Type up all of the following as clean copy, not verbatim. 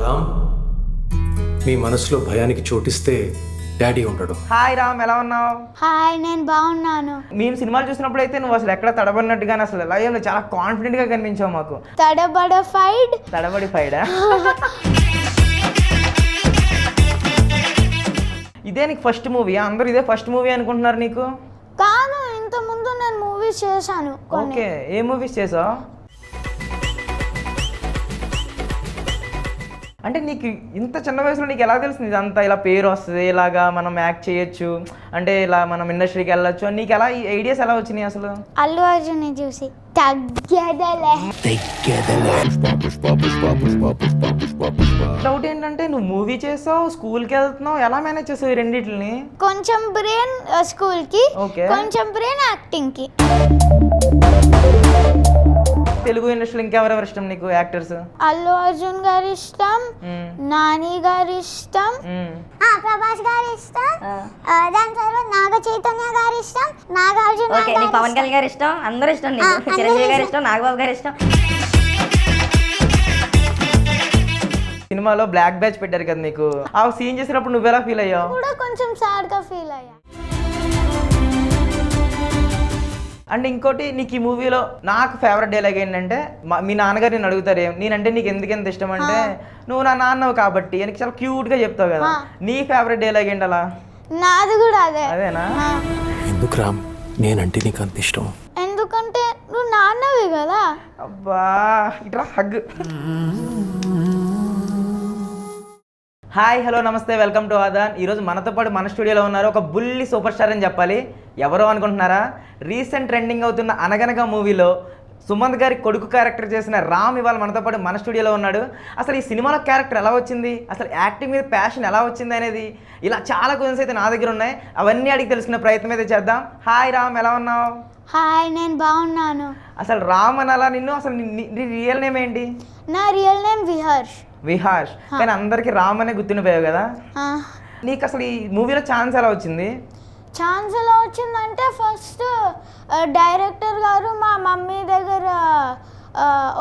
రామ్, మీ మనసులో భయానికి చోటిస్తే డాడీ ఉంటాడు. హాయ్ రామ్, ఎలా ఉన్నావు? హాయ్, నేను బాగున్నాను. మేము సినిమాలు చూసినప్పుడు అయితే నువ్వు అసలు ఎక్కడ తడబడినట్టుగానే అసలు ఎలా నువ్వు చాలా కాన్ఫిడెంట్ గా కనిపించావు మాకు. తడబడి ఫైడా? ఇదే నీకు ఫస్ట్ మూవీ? అందరూ ఇదే ఫస్ట్ మూవీ అనుకుంటున్నారు నీకు? కాదు, ఇంత ముందు నేను మూవీస్ చేశాను. ఓకే, ఏ మూవీస్ చేసావు? అంటే నీకు ఇంత చిన్న వయసులో నీకు ఎలా తెలిసింది ఇదంతా ఇలా పేరు వస్తుంది, ఇలాగా మనం యాక్ట్ చేయొచ్చు, అంటే ఇలా మనం ఇండస్ట్రీకి వెళ్ళొచ్చు, నీకు ఎలా ఈ ఐడియాస్ ఎలా వచ్చినాయి అసలు? అల్లు అర్జున్ చూసి తగ్గేదలే. డౌట్ ఏంటంటే నువ్వు మూవీ చేసావు, స్కూల్కి వెళ్తున్నావు, ఎలా మేనేజ్ చేసావు ఈ రెండింటిని? కొంచెం బ్రెయిన్ స్కూల్ కి, ఓకే, కొంచెం బ్రెయిన్ యాక్టింగ్ కి. తెలుగు ఇండస్ట్రీలో ఇంకెవరెవరు ఇష్టం నీకు యాక్టర్స్? అల్లు అర్జున్ గారు ఇష్టం, నాని గారు ఇష్టం, ప్రభాస్ గారు ఇష్టం, దాని తర్వాత నాగ చైతన్య గారు ఇష్టం, నాగార్జున పవన్ కళ్యాణ్ గారు ఇష్టం, అందరూ ఇష్టం నీకు. చిరంజీవి గారు ఇష్టం, నాగబాబు గారు ఇష్టం. సినిమాలో బ్లాక్ బ్యాచ్ పెట్టారు కదా నీకు, ఆ సీన్ చేసినప్పుడు నువ్వెలా ఫీల్ అయ్యావు? కూడా కొంచెం సాడ్ గా ఫీల్ అయ్యా. అండ్ ఇంకోటి, నీకు ఈ మూవీలో నాకు ఫేవరెట్ డైలాగ్ ఏంటంటే, మీ నాన్నగారు నేను అడుగుతారు నేనంటే నీకు ఎందుకు ఎంత ఇష్టం అంటే, నువ్వు నా నాన్నవు కాబట్టి అని చాలా క్యూట్ గా చెప్తావు కదా. నీ ఫేవరెట్ డైలాగ్ ఏంటి అలా? నాది కూడా అదేనా? ఎందుకు రామ్ నేనంటే నీకు అంత ఇష్టం? ఎందుకంటే నువ్వు నాన్నవి కదా. అబ్బా, ఇట్లా హగ్. హాయ్, హలో, నమస్తే, వెల్కమ్ టు ఆదాన్. ఈరోజు మనతో పాటు మన స్టూడియోలో ఉన్నారు ఒక బుల్లి సూపర్ స్టార్ అని చెప్పాలి. ఎవరో అనుకుంటున్నారా? రీసెంట్ ట్రెండింగ్ అవుతున్న అనగనగా మూవీలో సుమంత్ గారి కొడుకు క్యారెక్టర్ చేసిన రామ్ ఇవాళ మనతో పాటు మన స్టూడియోలో ఉన్నాడు. అసలు ఈ సినిమాలో క్యారెక్టర్ ఎలా వచ్చింది, అసలు యాక్టింగ్ మీద ప్యాషన్ ఎలా వచ్చింది అనేది, ఇలా చాలా క్వశ్చన్స్ అయితే నా దగ్గర ఉన్నాయి. అవన్నీ అడిగి తెలుసుకునే ప్రయత్నం అయితే చేద్దాం. హాయ్ రామ్, ఎలా ఉన్నావు? హాయ్, నేను బాగున్నాను. అసలు రామ్ అని అలా నిన్ను, అసలు నీ రియల్ నేమ్ ఏంటి? నా రియల్ నేమ్ విహర్ష్. కానీ అందరికి రామ్ అనే గుర్తుండిపోయావు కదా. నీకు అసలు ఈ మూవీలో ఛాన్స్ ఎలా వచ్చింది? ఛాన్స్ ఎలా వచ్చిందంటే, ఫస్ట్ డైరెక్టర్ గారు మా మమ్మీ దగ్గర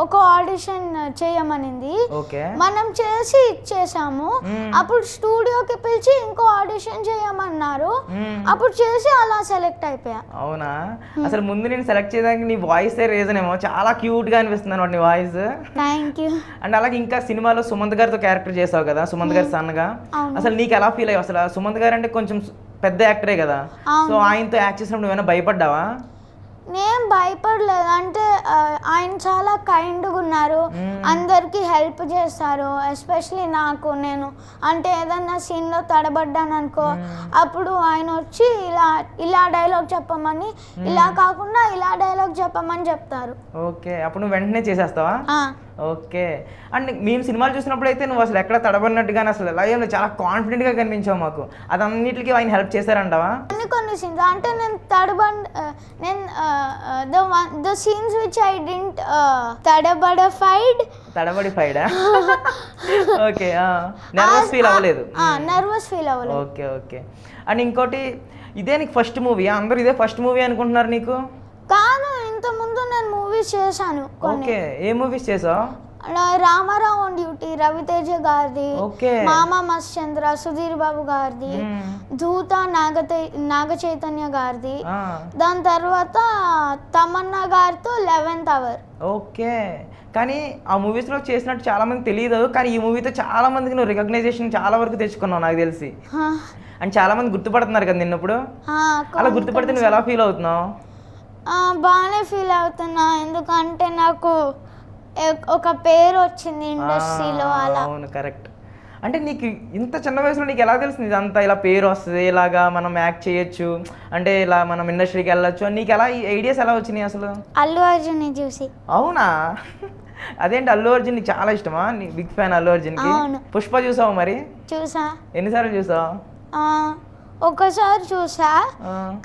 ఒక ఆడిషన్ చేయమనింది. మనం చేసి ఇచ్చేసాము. అప్పుడు స్టూడియోకి పిలిచి ఇంకో ఆడిషన్ చేయమన్నారు. అప్పుడు చేసి అలా సెలెక్ట్ అయిపోయా. అవునా? అసలు ముందు నేను సెలెక్ట్ చేయడానికి నీ వాయిస్ రీజన్ ఏమో, చాలా క్యూట్ గా అనిపిస్తుంది అనమాట నీ వాయిస్. Thank you. అండ్ అలాగే ఇంకా సినిమాలో సుమంత్ గారితో క్యారెక్టర్ చేసావు కదా, సుమంత్ గారి సన్నగా. అసలు నీకు ఎలా ఫీల్ అయ్యావు? అసలు సుమంత్ గారు అంటే కొంచెం పెద్ద యాక్టరే కదా, సో ఆయనతో యాక్ట్ చేసినప్పుడు నువ్వేమైనా భయపడ్డావా? నేను భయపడలేదు. అంటే ఆయన చాలా కైండ్గా ఉన్నారు, అందరికీ హెల్ప్ చేస్తారు. ఎస్పెషలీ నాకు, నేను అంటే ఏదన్నా సీన్లో తడబడ్డాను అనుకో, అప్పుడు ఆయన వచ్చి ఇలా డైలాగ్ చెప్పమని, ఇలా కాకుండా ఇలా డైలాగ్ చెప్పమని చెప్తారు. ఓకే, అప్పుడు నువ్వు వెంటనే చేసేస్తావా? ఓకే. అండ్ మేము సినిమాలు చూసినప్పుడు అయితే నువ్వు అసలు ఎక్కడ తడబడినట్టుగానే అసలు ఎలా నువ్వు చాలా కాన్ఫిడెంట్ గా కనిపించావు మాకు. అదన్నిటికీ ఆయన హెల్ప్ చేశారంటావా? కొన్ని సీన్స్ అంటే నేను the scenes which I didn't తడబడి ఫైడా? ఓకే, నర్వస్ ఫీల్ అవ్వలేదు. Okay okay. అండ్ ఇంకోటి, ఇదే నీకు ఫస్ట్ మూవీ? అందరూ ఇదే ఫస్ట్ మూవీ అనుకుంటున్నారు నీకు? కాదు, ఇంత ముందు నేను మూవీస్ చేశాను. ఓకే, ఏ మూవీస్ చేసావు? రామారావు ఆన్ డ్యూటీ, రవితేజ గారిది, మామ మశ్చంద్ర, సుధీర్ బాబు గారిది, ధూత, నాగ చైతన్య గారిది, దాని తర్వాత తమన్నా గారితో 11th అవర్. ఓకే, కానీ ఆ మూవీస్లో చేసినట్టు చాలా మంది తెలియదు, కానీ ఈ మూవీతో చాలా మందికి నువ్వు రికగ్నైజేషన్ చాలా వరకు తెచ్చుకున్నావు నాకు తెలిసి. అండ్ చాలా మంది గుర్తుపడుతున్నారు కదా నిన్నప్పుడు. అలా గుర్తుపడితే నువ్వు ఎలా ఫీల్ అవుతున్నావు? బాగానే ఫీల్ అవుతున్నా, ఎందుకంటే నాకు ఒక పేరు వచ్చింది ఇండస్ట్రీలో. అలా. అవును, కరెక్ట్. అంటే నీకు ఇంత చిన్న వయసులో నీకు ఎలా తెలిసింది ఇదంతా ఇలా పేరు వస్తుంది, ఇలాగా మనం యాక్ట్ చేయొచ్చు, అంటే ఇలా మనం ఇండస్ట్రీకి వెళ్ళొచ్చు, నీకు ఎలా ఈ ఐడియాస్ ఎలా వచ్చినాయి అసలు? అల్లు అర్జున్ చూసి. అవునా? అదేంటి, అల్లు అర్జున్ నీకు చాలా ఇష్టమా? నీ బిగ్ ఫ్యాన్ అల్లు అర్జున్ కి. పుష్ప చూసావు మరి? చూసా. ఎన్నిసార్లు చూసావు? ఒకసారి చూసా,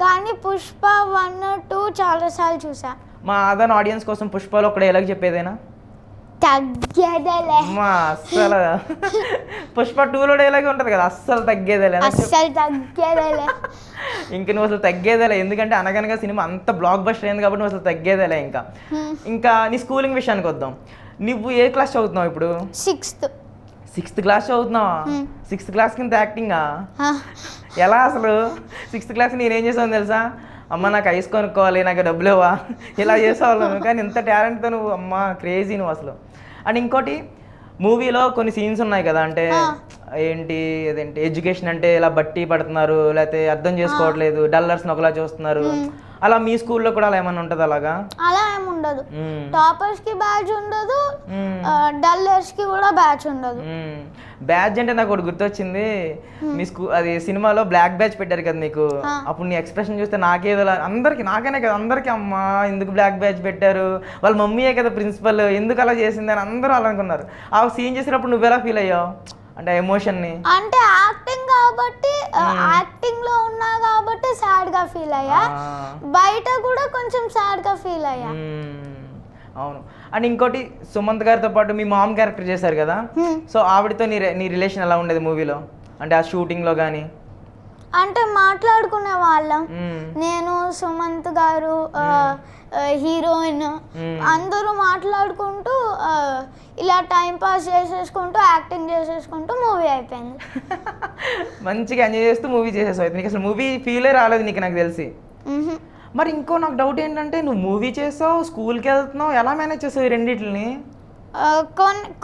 కానీ పుష్ప 1, 2 చాలా సార్లు చూసా. మా ఆదాన్ ఆడియన్స్ కోసం పుష్పలో ఒక డైలాగ్ చెప్పేదేనా? తగ్గేదేలే. అస్సలు పుష్ప 2లో డైలాగ్ ఉంటది కదా, అస్సలు తగ్గేదేలే. ఇంక నువ్వు అసలు తగ్గేదేలే, ఎందుకంటే అనగనగా సినిమా అంత బ్లాక్ బస్టర్ అయింది కాబట్టి నువ్వు అసలు తగ్గేదేలే. ఇంకా నీ స్కూలింగ్ విషయానికి వద్దాం. నువ్వు ఏ క్లాస్ చదువుతున్నావు ఇప్పుడు? 6th. 6th క్లాస్ చదువుతున్నావా? 6th క్లాస్ కింద యాక్టింగా? ఆ, ఎలా అసలు 6th క్లాస్ నేనేం చేసావు తెలుసా? అమ్మ నాకు ఐస్ కొనుక్కోవాలి, నాకు డబ్బులు ఇవ్వా, ఇలా చేసేవాళ్ళం. కానీ ఇంత టాలెంట్తో నువ్వు అమ్మ క్రేజీ నువ్వు అసలు. అండ్ ఇంకోటి మూవీలో కొన్ని సీన్స్ ఉన్నాయి కదా, అంటే అదేంటి ఎడ్యుకేషన్ అంటే ఇలా బట్టి పడుతున్నారు, లేకపోతే అర్థం చేసుకోవట్లేదు, డల్లర్స్ని ఒకలా చూస్తున్నారు, అలా మీ స్కూల్లో కూడా అలా ఏమన్నా ఉంటుంది అలాగా? అలా ఏముండదు. టాపర్స్ కి బ్యాచ్ ఉండదు, డల్లర్స్ కి కూడా బ్యాచ్ ఉండదు. బ్యాచ్ అంటే నాకు ఒకటి గుర్తొచ్చింది. మీ స్కూల్ అది సినిమాలో బ్లాక్ బ్యాచ్ పెట్టారు కదా నీకు, అప్పుడు నీ ఎక్స్ప్రెషన్ చూస్తే నాకేదో అందరికి, నాకనే కదా అందరికి, అమ్మా ఎందుకు బ్లాక్ బ్యాచ్ పెట్టారు, వాళ్ళ మమ్మీయే కదా ప్రిన్సిపల్, ఎందుకు అలా చేసింది అని అందరూ అలా అనుకున్నారు. ఆ సీన్ చేసినప్పుడు నువ్వెలా ఫీల్ అయ్యావు, అంటే ఎమోషన్ని? అంటే యాక్టింగ్ కాబట్టి, యాక్టింగ్ లో ఉన్నా కాబట్టి సాడ్ గా ఫీల్ అయ్యా, బయట కూడా కొంచెం సాడ్ గా ఫీల్ అయ్యా. అవును. అండ్ ఇంకోటి సుమంత్ గారితో పాటు మీ మామ్ క్యారెక్టర్ చేశారు కదా, సో ఆవిడతో నీ రిలేషన్ ఎలా ఉండేది మూవీలో, అంటే ఆ షూటింగ్లో కానీ? అంటే మాట్లాడుకునే వాళ్ళం, నేను సుమంత్ గారు హీరోయిన్ అందరూ మాట్లాడుకుంటూ ఇలా టైం పాస్ చేసేసుకుంటూ యాక్టింగ్ చేసేసుకుంటూ మూవీ అయిపోయింది. మంచిగా ఎంజాయ్ చేస్తూ మూవీ చేసేసావు. నీకు అసలు మూవీ ఫీలే రాలేదు నీకు, నాకు తెలిసి. మరి ఇంకో నాకు డౌట్ ఏంటంటే, నువ్వు మూవీ చేసావు, స్కూల్కి వెళ్తున్నావు, ఎలా మేనేజ్ చేసావు ఈ రెండింటిని?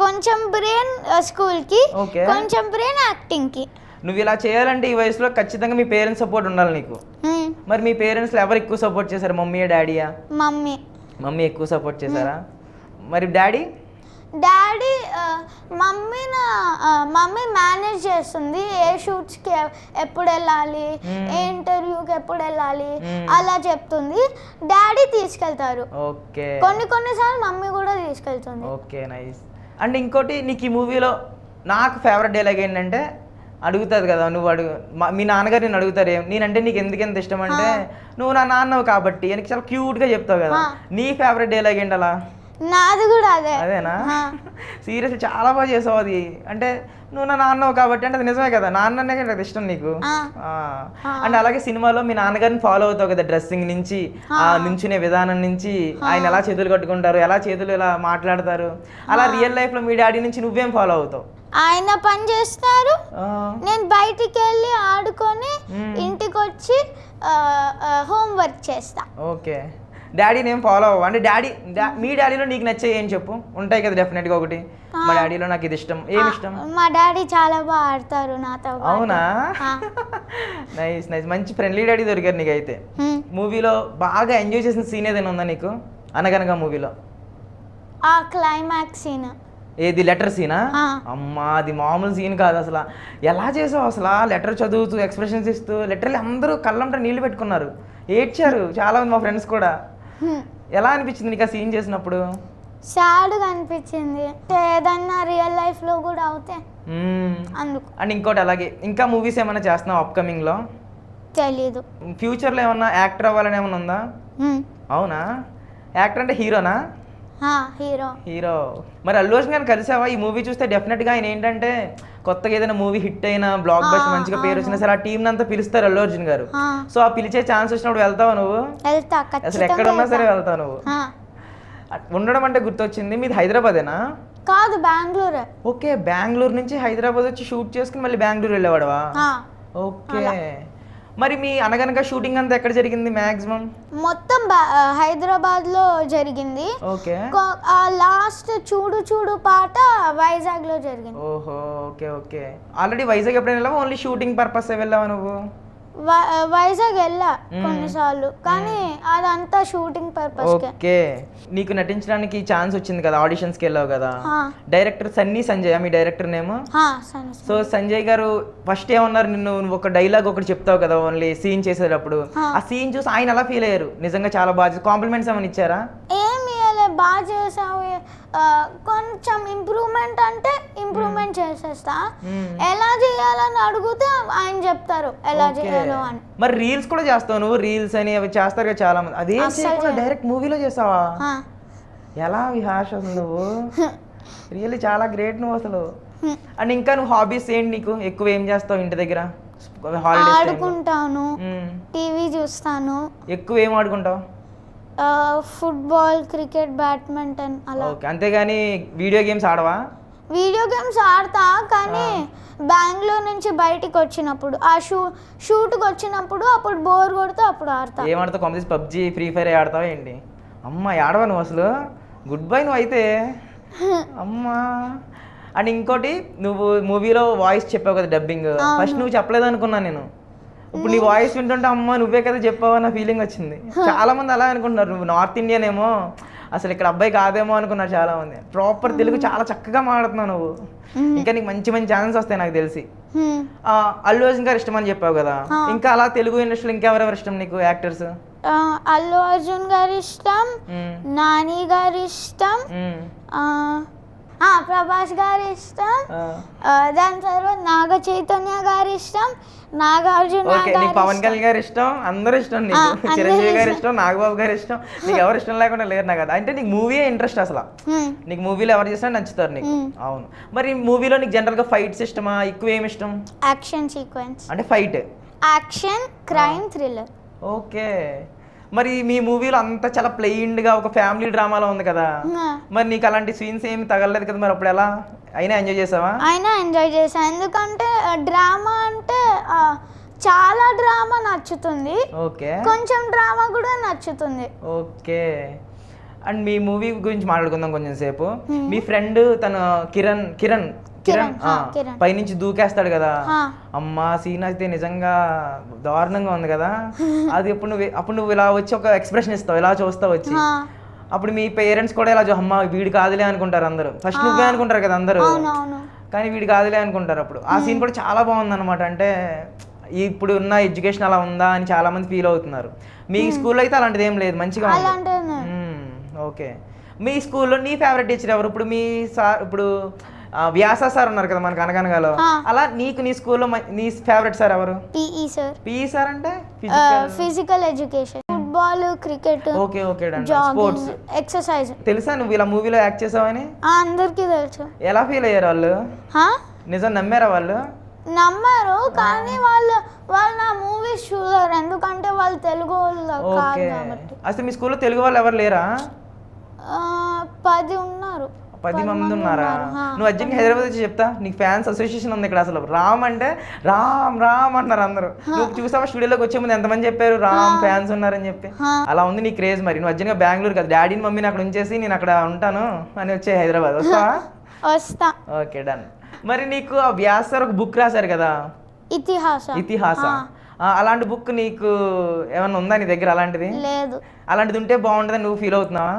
కొంచెం బ్రెయిన్ స్కూల్కి, కొంచెం బ్రెయిన్ యాక్టింగ్కి. నువ్వు ఇలా చేయాలంటే ఈ వయసులో ఖచ్చితంగా మీ పేరెంట్స్ సపోర్ట్ ఉండాలి నీకు. మరి మీ పేరెంట్స్లో ఎవరు ఎక్కువ సపోర్ట్ చేశారు, మమ్మీయా డాడీయా? మమ్మీ ఎక్కువ సపోర్ట్ చేశారా? మరి డాడీ మమ్మీ మేనేజ్ చేస్తుంది, ఏ షూట్స్కి ఎప్పుడు వెళ్ళాలి, ఏ ఇంటర్వ్యూకి ఎప్పుడు వెళ్ళాలి అలా చెప్తుంది. డాడీ తీసుకెళ్తారు. ఓకే. కొన్నిసార్లు మమ్మీ కూడా తీసుకెళ్తుంది. Okay, nice. అండ్ ఇంకోటి నీకు ఈ మూవీలో నాకు ఫేవరెట్ డైలాగ్ ఏంటంటే, అడుగుతుంది కదా నువ్వు మీ నాన్నగారు నేను అడుగుతారు నేనంటే నీకు ఎందుకెంత ఇష్టం అంటే, నువ్వు నా నాన్నవు కాబట్టి అని చాలా క్యూట్గా చెప్తావు కదా. నీ ఫేవరెట్ డైలాగ్ ఏంటి అలా? నాది కూడా అదేనా? సీరియస్లీ చాలా బాగా చేసావు అది. అంటే నువ్వు నా నాన్నవు కాబట్టి, అంటే అది నిజమే కదా, నాన్ననే కదా ఇష్టం నీకు. అండ్ అలాగే సినిమాలో మీ నాన్నగారిని ఫాలో అవుతావు కదా, డ్రెస్సింగ్ నుంచి, ఆ నుంచునే విధానం నుంచి, ఆయన ఎలా చేతులు కట్టుకుంటారు, ఎలా చేతులు ఎలా మాట్లాడతారు, అలా రియల్ లైఫ్లో మీ డాడీ నుంచి నువ్వేం ఫాలో అవుతావు? ఆయన పని చేస్తారు, నేను బయటికి వెళ్ళి ఆడుకొని ఇంటికి వచ్చి హోంవర్క్ చేస్తా. ఓకే. డాడీని ఏం ఫాలో అవ్వ అంటే మీ డాడీలో నీకు నచ్చే ఏం చెప్పు, ఉంటాయి కదా డెఫినెట్గా ఒకటి. మా డాడీలో నాకు ఇది ఇష్టం, ఏమి ఇష్టం? మా డాడీ చాలా బాగా ఆడతారు నాతో. అవునా? నైస్ నైస్, మంచి ఫ్రెండ్లీ డాడీ దొరికారు నీకు అయితే. మూవీలో బాగా ఎంజాయ్ చేసిన సీన్ ఏదైనా ఉందా నీకు అనగనగా మూవీలో? ఆ క్లైమాక్స్ సీన్. ఏది, లెటర్ సీనా? అమ్మా అది మామూలు సీన్ కాదు అసలు. ఎలా చేసావు అసలు, లెటర్ చదువుతూ ఎక్స్ప్రెషన్స్ ఇస్తూ, లెటర్లు అందరూ కళ్ళంటే నీళ్ళు పెట్టుకున్నారు, ఏడ్చారు చాలా మంది మా ఫ్రెండ్స్ కూడా. ఎలా అనిపించింది నీకు ఆ సీన్ చేసినప్పుడు? సాడ్గా అనిపించింది, ఏదన్నా రియల్ లైఫ్లో కూడా అవుతే అందుకు. అండ్ ఇంకోటి అలాగే ఇంకా మూవీస్ ఏమైనా చేస్తున్నావు అప్కమింగ్లో? తెలీదు. ఫ్యూచర్లో ఏమన్నా యాక్టర్ అవ్వాలని ఏమైనా ఉందా? అవునా? యాక్టర్ అంటే హీరోనా? హీరో. మరి అల్లు అర్జున్ గారిని కలిసావా? ఈ మూవీ చూస్తే డెఫినెట్గా ఆయన ఏంటంటే, కొత్తగా ఏదైనా మూవీ హిట్ అయినా, బ్లాక్ బస్టర్ మంచిగా పేరు వచ్చినా సరే, ఆ టీం అంతా పిలుస్తారు అల్లు అర్జున్ గారు. సో ఆ పిలిచే ఛాన్స్ వచ్చినప్పుడు వెళ్తావా నువ్వు? అసలు ఎక్కడ ఉన్నా సరే వెళ్తావు నువ్వు? ఉండడం అంటే గుర్తొచ్చింది, మీది హైదరాబాదేనా? కాదు, బెంగళూరు. ఓకే, బెంగళూరు నుంచి హైదరాబాద్ వచ్చి షూట్ చేసుకుని మళ్ళీ బెంగళూరు వెళ్ళేవాడవా? ఓకే. మరి మీ అనగనగా షూటింగ్ అంతా ఎక్కడ జరిగింది మాక్సిమం? మొత్తం హైదరాబాద్ లో జరిగింది. ఓకే. లాస్ట్ చూడు చూడు పాట వైజాగ్ లో జరిగింది. ఓహో, ఓకే ఓకే. ఆల్రెడీ వైజాగ్ ఎప్పుడైనా వెళ్ళావా, ఓన్లీ షూటింగ్ పర్పస్ వెళ్ళావా నువ్వు? వైజాగ్ వెళ్ళా కొన్నిసార్లు, కానీ అదంతా షూటింగ్ పర్పస్. ఓకే. నీకు నటించడానికి ఛాన్స్ వచ్చింది కదా, ఆడిషన్స్ కి వెళ్ళావు కదా. డైరెక్టర్ సన్నీ సంజయ్ మీ డైరెక్టర్ నేమ్? సో సంజయ్ గారు ఫస్ట్ ఏమన్నారు నిన్ను, ఒక డైలాగ్ ఒకటి చెప్తావు కదా ఓన్లీ సీన్ చేసేటప్పుడు, ఆ సీన్ చూసి ఆయన ఎలా ఫీల్ అయ్యారు? నిజంగా చాలా బాగా కాంప్లిమెంట్స్ ఏమైనా ఇచ్చారా? బాగా చేసావు, కొంచెం ఇంప్రూవ్మెంట్ అంటే ఇంప్రూవ్మెంట్ చేసేస్తా, ఎలా చేయాలని అడిగితే ఆయన చెప్తారు ఎలా చేయాలో అని. మరి రీల్స్ కూడా చేస్తావు నువ్వు? రీల్స్ అని అవి చేస్తారు కదా చాలా మంది, అదే డైరెక్ట్ మూవీలో చేస్తావా? ఎలా విహాష అసలు నువ్వు రియల్లీ చాలా గ్రేట్ నువ్వు అసలు. అండ్ ఇంకా నువ్వు హాబీస్ ఏంటి నీకు? ఎక్కువ ఏం చేస్తావు ఇంటి దగ్గర? ఆడుకుంటాను, టీవీ చూస్తాను. ఎక్కువ ఏం ఆడుకుంటావు? ఫుట్బాల్, క్రికెట్, బ్యాడ్మింటన్ అలా. ఓకే, అంతేగాని వీడియో గేమ్స్ ఆడవా? వీడియో గేమ్స్ ఆడతా బెంగళూరు నుంచి బయటికి వచ్చినప్పుడు ఆ షూట్కి వచ్చినప్పుడు అప్పుడు బోర్ కొడితే అప్పుడు ఆడతా. ఏమాడతావు? కాంపిటీస్ పబ్జి ఫ్రీ ఫైర్ ఆడతావా ఏంటి? అమ్మ ఆడవా నువ్వు అసలు? గుడ్ బై నువ్వు అయితే. అమ్మా. అండ్ ఇంకోటి, నువ్వు మూవీలో వాయిస్ చెప్పావు కదా డబ్బింగ్, ఫస్ట్ నువ్వు చెప్పలేదు అనుకున్నాను నేను. ఇప్పుడు నీ వాయిస్ వింటుంటే అమ్మ నువ్వే కదా చెప్పావు అన్న ఫీలింగ్ వచ్చింది. చాలా మంది అలా అనుకుంటున్నారు, నువ్వు నార్త్ ఇండియన్ ఏమో, అసలు ఇక్కడ అబ్బాయి కాదేమో అనుకున్నారు చాలా మంది. ప్రాపర్ తెలుగు చాలా చక్కగా మాట్లాడుతున్నావు నువ్వు. ఇంకా నీకు మంచి మంచి ఛానల్స్ వస్తాయి నాకు తెలిసి. అల్లు అర్జున్ గారు ఇష్టం అని చెప్పావు కదా, ఇంకా అలా తెలుగు ఇండస్ట్రీలో ఇంకెవరెవరు ఇష్టం నీకు యాక్టర్స్? అల్లు అర్జున్ గారి ఇష్టం, నాని గారి ఇష్టం, ప్రభాస్ గారి ఇష్టం, దాని తర్వాత నాగ చైతన్య గారి ఇష్టం, నాగార్జున గారి, పవన్ కళ్యాణ్ గారి ఇష్టం, అందరూ ఇష్టం నీకు. చిరంజీవి గారి ఇష్టం, నాగబాబు గారి ఇష్టం, నీకు ఎవరు ఇష్టం లేకుండా లేరు నాకు. అంటే నీకు మూవీ ఇంట్రెస్ట్ అసలు, నీకు మూవీలో ఎవరు చేసినా నచ్చుతారు నీకు. అవును. మరి మూవీలో నీకు జనరల్ గా ఫైట్స్ ఇష్టమా, ఎక్కువ ఏమి ఇష్టం? యాక్షన్ సీక్వెన్స్ అంటే fight, action, crime, thriller. Okay. మరి మీ మూవీలో అంతా చాలా ప్లెయిన్ గా ఒక ఫ్యామిలీ డ్రామాలో ఉంది కదా, మరి నీకు అలాంటి సీన్స్ ఏమి తగలలేదు కదా, మరి అప్పుడు ఎలా అయినా ఎంజాయ్ చేసావా? అయినా ఎంజాయ్ చేసాను, ఎందుకంటే డ్రామా అంటే చాలా డ్రామా నచ్చుతుంది, ఓకే, కొంచెం డ్రామా కూడా నచ్చుతుంది. ఓకే. అండ్ మీ మూవీ గురించి మాట్లాడుకుందాం కొంచెం సేపు. మీ ఫ్రెండ్ తను కిరణ్ కిరణ్ కిరణ్ పైనుంచి దూకేస్తాడు కదా, అమ్మా సీన్ అయితే నిజంగా దారుణంగా ఉంది కదా. అది అప్పుడు నువ్వు ఇలా వచ్చి ఒక ఎక్స్ప్రెషన్ ఇస్తావు, ఇలా చూస్తావు వచ్చి, అప్పుడు మీ పేరెంట్స్ కూడా ఇలా అమ్మ వీడు కాదులే అనుకుంటారు అందరూ. ఫస్ట్ నువ్వే అనుకుంటారు కదా అందరూ, కానీ వీడు కాదులే అనుకుంటారు. అప్పుడు ఆ సీన్ కూడా చాలా బాగుంది అనమాట. అంటే ఇప్పుడు ఉన్న ఎడ్యుకేషన్ అలా ఉందా అని చాలా మంది ఫీల్ అవుతున్నారు. మీ స్కూల్లో అయితే అలాంటిది ఏం లేదు, మంచిగా ఉంది. ఓకే. మీ స్కూల్లో నీ ఫేవరెట్ టీచర్ ఎవరు? ఇప్పుడు మీ సార్, ఇప్పుడు వ్యాస సార్ ఉన్నారు కదా మనకు అనగనగాలో, అలా నీకు నీ స్కూల్లో నీ ఫేవరెట్ సార్ ఎవరు? PE sir. పిఈ సార్ అంటే physical education, football, cricket, okay okay, sports, exercise. తెలుసా నువ్వు ఇలా మూవీలో యాక్ట్ చేసావని? అందరికీ తెలుసు. ఎలా ఫీల్ అయ్యారు వాళ్ళు? నిజం నమ్మారా వాళ్ళు? నమ్మారు, కానీ వాళ్ళు నా మూవీస్ చూడరు, ఎందుకంటే వాళ్ళు తెలుగు వాళ్ళు కాదు కాబట్టి. అసలు మీ స్కూల్లో తెలుగు వాళ్ళు ఎవరు లేరా? 10 ఉన్నారు. 10 మంది ఉన్నారా? నువ్వు అర్జున్కి హైదరాబాద్ వచ్చి చెప్తా, నీకు ఫ్యాన్స్ అసోసియేషన్ ఉంది ఇక్కడ. అసలు రామ్ అంటే రామ్ రామ్ అంటున్నారు అందరూ. నువ్వు చూసావా స్టూడియోలోకి వచ్చే ముందు ఎంతమంది చెప్పారు రామ్ ఫ్యాన్స్ ఉన్నారని చెప్పి? అలా ఉంది నీ క్రేజ్. మరి నువ్వు అర్జున్గా బెంగళూరు కదా, డాడీని మమ్మీని అక్కడ ఉంచేసి నేను అక్కడ ఉంటాను అని వచ్చే హైదరాబాద్ వస్తా. Okay done. మరి నీకు ఆ వ్యాస్ సార్ ఒక బుక్ రాశారు కదా, ఇతిహాస, అలాంటి బుక్ నీకు ఏమన్నా ఉందా నీ దగ్గర? అలాంటిది లేదు. అలాంటిది ఉంటే బాగుంటుందని నువ్వు ఫీల్ అవుతున్నావా?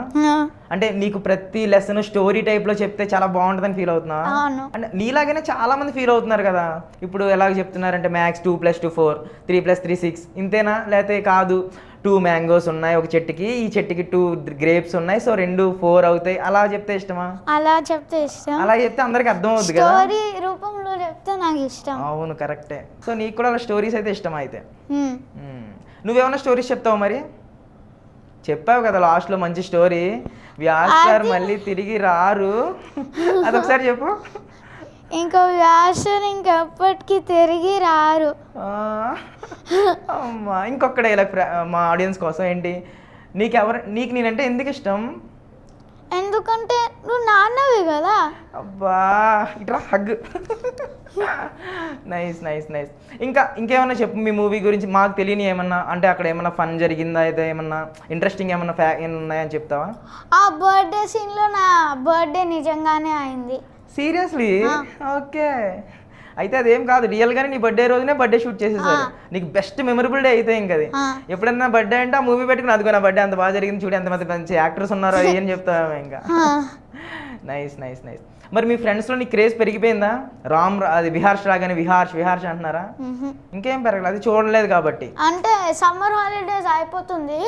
అంటే నీకు ప్రతి లెసన్ స్టోరీ టైప్ లో చెప్తే చాలా బాగుంటుందని ఫీల్ అవుతున్నావా? అంటే నీలాగైనా చాలా మంది ఫీల్ అవుతున్నారు కదా. ఇప్పుడు ఎలాగ చెప్తున్నారంటే మ్యాథ్స్ 2 + 2 4, 3 + 3 6 ఇంతేనా? లేకపోతే కాదు 2 మ్యాంగోస్ ఉన్నాయి ఒక చెట్టుకి, ఈ చెట్టుకి 2 గ్రేప్స్ ఉన్నాయి, సో 2 4 అవుతాయి, అలా చెప్తే ఇష్టమా? అలా చెప్తే ఇష్టం. అలా చెప్తే అందరికి అర్థం అవుతుంది కదా, స్టోరీ రూపంలో చెప్తే నాకు ఇష్టం. అవును కరెక్టే. సో నీకు కూడా అలా స్టోరీస్ అయితే ఇష్టం అయితే. నువ్వేమన్నా స్టోరీస్ చెప్తావు మరి? చెప్పావు కదా లాస్ట్లో మంచి స్టోరీ, వ్యాస్ సార్ మళ్ళీ తిరిగి రారు, అదొకసారి చెప్పు. ఇంకా వ్యాసుడు ఇంకెప్పటికీ తిరిగి రారు. అమ్మా ఇంకొక డైలాగ్ మా ఆడియన్స్ కోసం ఏంటి? నీకు నేనంటే ఎందుకు ఇష్టం? ఎందుకంటే నువ్వు నాన్నవి కదా. అబ్బా ఇట్లా హగ్. Nice nice nice. ఇంకేమన్నా చెప్పు మీ మూవీ గురించి, మాకు తెలియని ఏమన్నా, అంటే అక్కడ ఏమన్నా ఫన్ జరిగిందా, అయితే ఏమన్నా ఇంట్రెస్టింగ్ ఏమన్నా ఉన్నాయని చెప్తావా? ఆ బర్త్డే సీన్లో నా బర్త్డే నిజంగానే అయింది. సీరియస్లీ? ఓకే. అయితే అదేం కాదు, రియల్గానే నీ బర్త్డే రోజునే బర్త్డే షూట్ చేసేసారు. నీకు బెస్ట్ మెమరబుల్ డే అయితే ఇంకా అది. ఎప్పుడన్నా బర్త్డే అంటే ఆ మూవీ పెట్టుకుని అదిగో నా బర్త్డే అంత బాగా జరిగింది చూడు, ఎంతమంది మంచి యాక్టర్స్ ఉన్నారో ఏం చెప్తావా ఇంకా. Nice nice nice. మరి మీ ఫ్రెండ్స్లో నీ క్రేజ్ పెరిగిపోయిందా? అది విహార్ష్ రాగానే విహార్ష్ అంటున్నారా? ఇంకేం పెరగలేదు, అది చూడలేదు కాబట్టి. అంటే సమ్మర్ హాలిడేస్ అయిపోతుంది,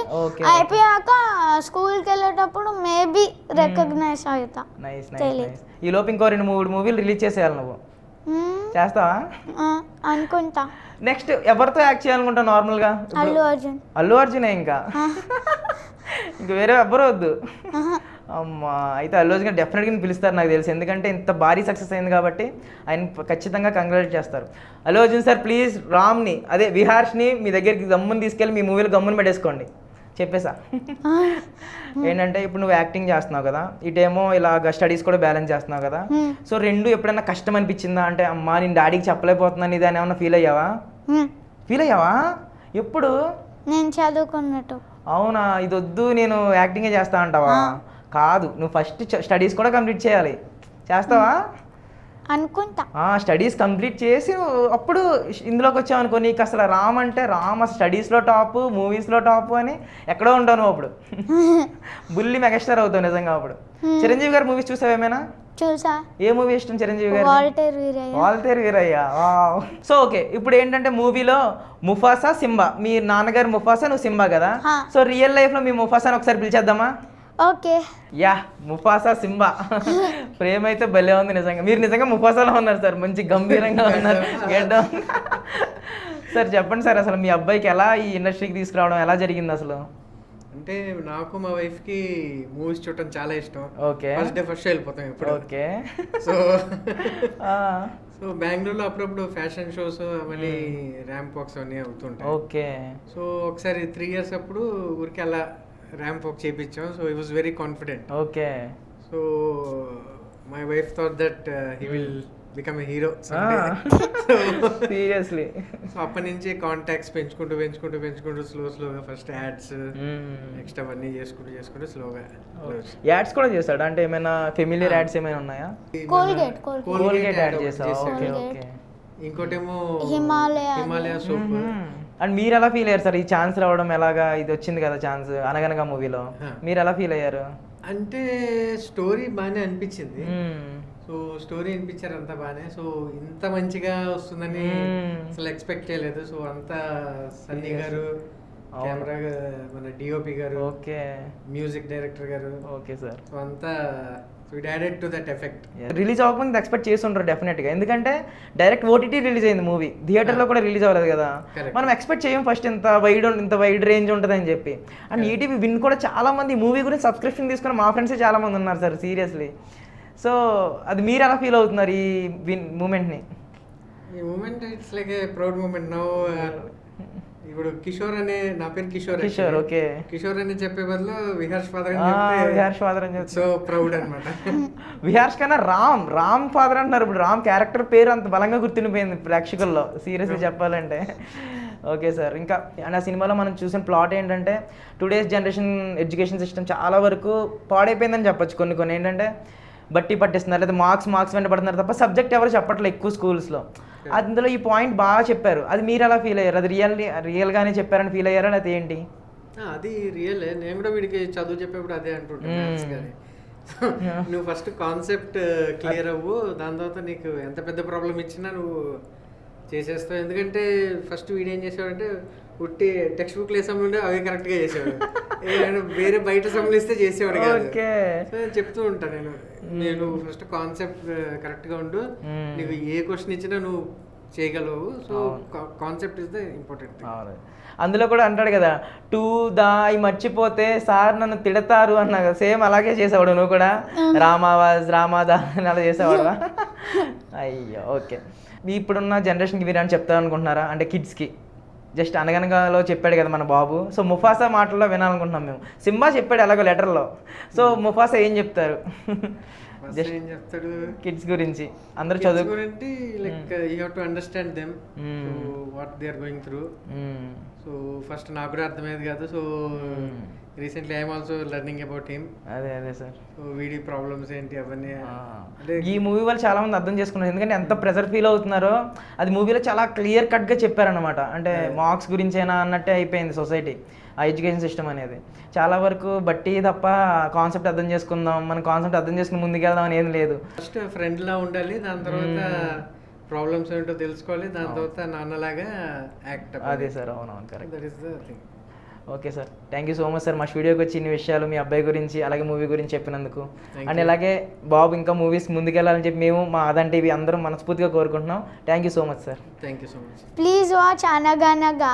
అయిపోయాక స్కూల్కి వెళ్ళేటప్పుడు మేబీ రికగ్నైజ్ అవుతా. Nice nice nice. ఈ లోపు ఇంకో 2-3 మూవీలు రిలీజ్ చేసేయాలి నువ్వు, చేస్తావా? అనుకుంటా. నెక్స్ట్ ఎవరితో యాక్ట్ చేయాలనుకుంటావు నార్మల్గా? అల్లు అర్జునే ఇంకా వేరే ఎవ్వరు వద్దు. అమ్మా అయితే అల్లు అర్జున్ డెఫినెట్గా పిలుస్తారు నాకు తెలిసి, ఎందుకంటే ఇంత భారీ సక్సెస్ అయింది కాబట్టి ఆయన ఖచ్చితంగా కంగ్రాచులేట్ చేస్తారు. అల్లు అర్జున్ సార్ ప్లీజ్ రామ్ని, అదే విహార్ష్ని మీ దగ్గరికి గమ్ముని తీసుకెళ్ళి మీ మూవీలో గమ్ముని పెట్టేసుకోండి, చెప్పేసా ఏంటంటే ఇప్పుడు నువ్వు యాక్టింగ్ చేస్తున్నావు కదా, ఇటేమో ఇలాగ స్టడీస్ కూడా బ్యాలెన్స్ చేస్తున్నావు కదా, సో రెండు ఎప్పుడైనా కష్టం అనిపించిందా? అంటే అమ్మా నేను డాడీకి చెప్పలేకపోతున్నాను ఇది అని ఏమన్నా ఫీల్ అయ్యావా? ఎప్పుడు? నేను చదువుకున్నట్టు. అవునా, ఇది వద్దు నేను యాక్టింగే చేస్తా అంటావా? కాదు, నువ్వు ఫస్ట్ స్టడీస్ కూడా కంప్లీట్ చేయాలి. చేస్తావా? అనుకుంటా. స్టడీస్ కంప్లీట్ చేసి అప్పుడు ఇందులోకి వచ్చావు అనుకో, నీకు అసలు రామ్ అంటే రామ్ అసలు స్టడీస్లో టాప్, మూవీస్లో టాప్ అని ఎక్కడో ఉంటావు నువ్వు అప్పుడు. బుల్లి మెగాస్టార్ అవుతావు నిజంగా అప్పుడు. చిరంజీవి గారి మూవీస్ చూసావు ఏమైనా? చూసా. ఏ మూవీ ఇష్టం చిరంజీవి గారు? వాల్తేరు వీరయ్య. సో ఓకే, ఇప్పుడు ఏంటంటే మూవీలో ముఫాసా సింబా, మీ నాన్నగారు ముఫాసా, నువ్వు సింబా కదా, సో రియల్ లైఫ్లో మీ ముఫాసాని ఒకసారి పిలిచేద్దామా? ఓకే. Yeah, Mufasa Simba. ప్రేమ అయితే భలే ఉంది నిజంగా. మీరు నిజంగా ముఫాసాలో ఉన్నారు సార్, మంచి గంభీరంగా ఉన్నారు. సార్ చెప్పండి సార్, అసలు మీ అబ్బాయికి ఎలా ఈ ఇండస్ట్రీకి తీసుకురావడం ఎలా జరిగింది అసలు? అంటే నాకు మా వైఫ్ కి మూవీస్ చూడటం చాలా ఇష్టం. ఓకే. ఫస్ట్ షో వెళ్ళిపోతాం ఇప్పుడు. ఓకే. సో బెంగళూరులో అప్పుడప్పుడు ఫ్యాషన్ షోస్ మళ్ళీ ర్యాంప్ వాక్స్ అన్నీ అవుతుంటాయి. ఓకే. సో ఒకసారి 3 years అప్పుడు ఊరికి అలా ర్యాంప్ వాక్ చేయించాం. So he was very confident. Okay. So my wife thought that he will become a hero seriously. So అప్పటి నుంచి కాంటాక్ట్స్ పెంచుకుంటూ స్లోగా ఫస్ట్ యాడ్స్ నెక్స్ట్ అవన్నీ చేసుకుంటూ స్లోగా. యాడ్స్ కూడా చేస్తాడు అంటే ఏమైనా ఫెమిలియర్ యాడ్స్ ఏమైనా ఉన్నాయా? కోల్గేట్ యాడ్ చేసావా? Okay okay. ఇంకోటేమో హిమాలయ సోప్. అండ్ మీరు ఎలా ఫీల్ అయ్యారు సార్ ఈ ఛాన్స్ రావడం? ఎలాగా ఇది వచ్చింది కదా ఛాన్స్ అనగనగా మూవీలో, మీరు ఎలా ఫీల్ అయ్యారు? అంటే స్టోరీ బాగానే అనిపించింది. సో స్టోరీ అనిపించారు అంతా బాగానే. సో ఇంత మంచిగా వస్తుందని అసలు ఎక్స్పెక్ట్ చేయలేదు. సో అంతా సన్నీ గారు, కెమెరా మన డిఓపి గారు, ఓకే, మ్యూజిక్ డైరెక్టర్ గారు, ఓకే సార్, సో అంతా it added to that effect. Release అవ్వకుండా ఎక్స్పెక్ట్ చేసి ఉంటారు డెఫినెట్గా, ఎందుకంటే డైరెక్ట్ ఓటీటీ రిలీజ్ అయింది మూవీ, థియేటర్లో కూడా రిలీజ్ అవ్వలేదు కదా. మనం ఎక్స్పెక్ట్ చేయం ఫస్ట్ ఇంత వైడ్ రేంజ్ ఉంటుందని చెప్పి. అండ్ ఈటీవీ విన్ కూడా చాలా మంది మూవీ గురించి సబ్స్క్రిప్షన్ తీసుకుని మా ఫ్రెండ్సే చాలా మంది ఉన్నారు సార్ సీరియస్లీ. సో అది మీరు ఎలా ఫీల్ అవుతున్నారు ఈ మూమెంట్ని? ఈ moment it's like a proud moment now. ఇప్పుడు కిషోర్ అనే, నా పేరు కిషోర్. ఓకే. కిషోర్ అని చెప్పే బదులు విహార్ష్ ఫాదర్ అని చెప్తే సో ప్రౌడ్ అనమాట. విహార్ష్ కన్నా రామ్ ఫాదర్ అంటున్నారు. ఇప్పుడు రామ్ క్యారెక్టర్ పేరు అంత బలంగా గుర్తుండిపోయింది ప్రేక్షకుల్లో సీరియస్గా చెప్పాలంటే. ఓకే సార్, ఇంకా అండ్ ఆ సినిమాలో మనం చూసిన ప్లాట్ ఏంటంటే టుడేస్ జనరేషన్ ఎడ్యుకేషన్ సిస్టమ్ చాలా వరకు పాడైపోయిందని చెప్పొచ్చు. కొన్ని ఏంటంటే బట్టి పట్టిస్తున్నారు, లేదా మార్క్స్ వెంట పడుతున్నారు తప్ప సబ్జెక్ట్ ఎవరు చెప్పట్లేదు ఎక్కువ స్కూల్స్లో. అందులో ఈ పాయింట్ బాగా చెప్పారు. అది మీరు ఎలా ఫీల్ అయ్యారు? అది రియల్గానే చెప్పారని ఫీల్ అయ్యారా లేకపోతే ఏంటి? అది రియలే. నేను కూడా వీడికి చదువు చెప్పేప్పుడు అదే అంటుంటాను. నువ్వు ఫస్ట్ కాన్సెప్ట్ క్లియర్ అవ్వు, దాని తర్వాత నీకు ఎంత పెద్ద ప్రాబ్లం ఇచ్చినా నువ్వు చేసేస్తావు. ఎందుకంటే ఫస్ట్ వీడు ఏం చేసేవాడంటే ఉట్టి టెక్స్ట్ బుక్ అసెంబ్లీ ఉండే అవి కరెక్ట్గా చేసేవాడు, వేరే బయట అసెంబ్లీ ఇస్తే చేసేవాడు కాదు. సో నేను చెప్తూ ఉంటాను, నేను ఫస్ట్ కాన్సెప్ట్ కరెక్ట్గా ఉండు, నీకు ఏ క్వశ్చన్ ఇచ్చినా నువ్వు చేయగలవు. So concept is the important. అందులో కూడా అంటాడు కదా, అవి మర్చిపోతే సార్ నన్ను తిడతారు అన్నా కదా, సేమ్ అలాగే చేసేవాడు నువ్వు కూడా. రామాదా అలా చేసేవాడు. అయ్యో ఓకే. ఇప్పుడున్న జనరేషన్కి మీరు అని చెప్తా అనుకుంటున్నారా? అంటే కిడ్స్కి జస్ట్ అనగనగాలో చెప్పాడు కదా మన బాబు, సో ముఫాసా మాటల్లో వినాలనుకుంటున్నాం మేము. సింబా చెప్పాడు ఎలాగో లెటర్లో, సో ముఫాసా ఏం చెప్తారు? జస్ట్ ఏం చెప్తాడు కిడ్స్ గురించి? అందరూ చదువు గురించి like you have to understand them what they are going through. So first నాకు కూడా అర్థమయ్యేది కాదు. So recently I'm also learning about him. అదే సార్. సో వీడి ప్రాబ్లమ్స్ ఏంటి అవన్నీ ఈ మూవీ వాళ్ళు చాలా మంది అర్థం చేసుకున్నారు, ఎందుకంటే ఎంత ప్రెజర్ ఫీల్ అవుతున్నారో అది మూవీలో చాలా క్లియర్ కట్గా చెప్పారనమాట. అంటే మార్క్స్ గురించేనా అన్నట్టే అయిపోయింది సొసైటీ, ఆ ఎడ్యుకేషన్ సిస్టమ్ అనేది. చాలా వరకు బట్టి తప్ప కాన్సెప్ట్ అర్థం చేసుకుందాం, మన కాన్సెప్ట్ అర్థం చేసుకుని ముందుకెళ్దాం అని ఏం లేదు. ఫస్ట్ ఫ్రెండ్లా ఉండాలి, దాని తర్వాత ప్రాబ్లమ్స్ ఏంటో తెలుసుకోవాలి, దాని తర్వాత నాన్నలాగా యాక్ట్. అదే సార్, అవునవును correct. That is the thing. Okay sir, thank you so much sir మా స్టూడియోకి వచ్చి ఇన్ని విషయాలు మీ అబ్బాయి గురించి అలాగే మూవీ గురించి చెప్పినందుకు. అండ్ ఇలాగే బాబు ఇంకా మూవీస్ ముందుకెళ్ళాలని చెప్పి మేము మా ఆదాన్ టీవీ అందరం మనస్ఫూర్తిగా కోరుకుంటున్నాం. Thank you so much sir. Thank you so much. Please watch అనగనగా.